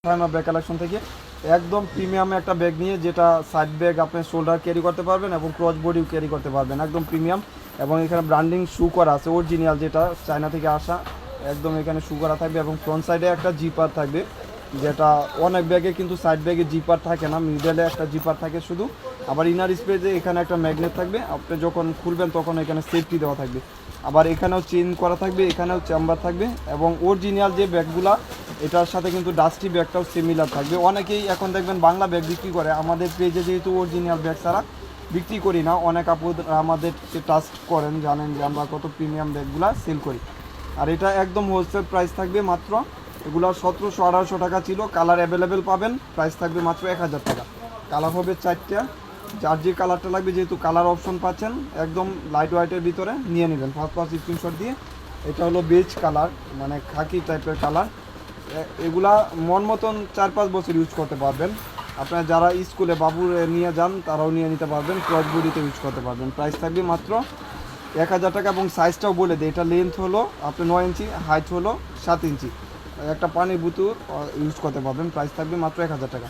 Pharma bag collection থেকে একদম premium একটা ব্যাগ নিয়ে, যেটা সাইড ব্যাগ আপনি শোল্ডার ক্যারি করতে পারবেন এবং ক্রস বডিও ক্যারি করতে পারবেন, একদম প্রিমিয়াম। এবং এখানে ব্র্যান্ডিং শু করা আছে অরিজিনাল, যেটা চায়না থেকে আসা, একদম এখানে শু করা থাকবে। এবং ফ্রন্ট সাইডে একটা জিপার থাকবে, যেটা অনেক ব্যাগে কিন্তু সাইড ব্যাগে জিপার থাকে না, মিডলে একটা জিপার থাকে শুধু। আবার ইনার স্পেসে এখানে একটা ম্যাগনেট থাকবে, আপনি যখন খুলবেন তখন এখানে সেফটি দেওয়া থাকবে। আবার এখানেও চেইন করা থাকবে, এখানেও চেম্বার থাকবে। এবং অরিজিনাল যে ব্যাগগুলা, এটার সাথে কিন্তু ডাস্টি ব্যাগটাও সিমিলার থাকবে। অনেকেই এখন দেখবেন বাংলা ব্যাগ বিক্রি করে, আমাদের পেজে যেহেতু অরিজিনাল ব্যাগ ছাড়া বিক্রি করি না, অনেক আপু আমাদেরকে ট্রাস্ট করেন, জানেন যে আমরা কত প্রিমিয়াম ব্যাগগুলা সেল করি। আর এটা একদম হোলসেল প্রাইস থাকবে মাত্র, এগুলো 1700-1800 টাকা ছিল। কালার অ্যাভেলেবেল পাবেন, প্রাইস থাকবে মাত্র 1000 টাকা। কালার হবে 4টা, যার যে কালারটা লাগবে, যেহেতু কালার অপশন পাচ্ছেন একদম লাইট হোয়াইটের ভিতরে নিয়ে নেবেন ফার্স্ট স্ক্রিনশট দিয়ে। এটা হলো বেজ কালার, মানে খাকি টাইপের কালার। এগুলা মন মতন 4-5 বছর ইউজ করতে পারবেন। আপনারা যারা স্কুলে বাবু নিয়ে যান তারাও নিয়ে নিতে পারবেন, ক্রস বডিতে ইউজ করতে পারবেন। প্রাইস থাকবে মাত্র 1000 টাকা। এবং সাইজটাও বলে দিই, এটা লেন্থ হলো আপনার 9 ইঞ্চি, হাইট হলো 7 ইঞ্চি, একটা পানির বোতল ইউজ করতে পারবেন। প্রাইস থাকবে মাত্র 1000 টাকা।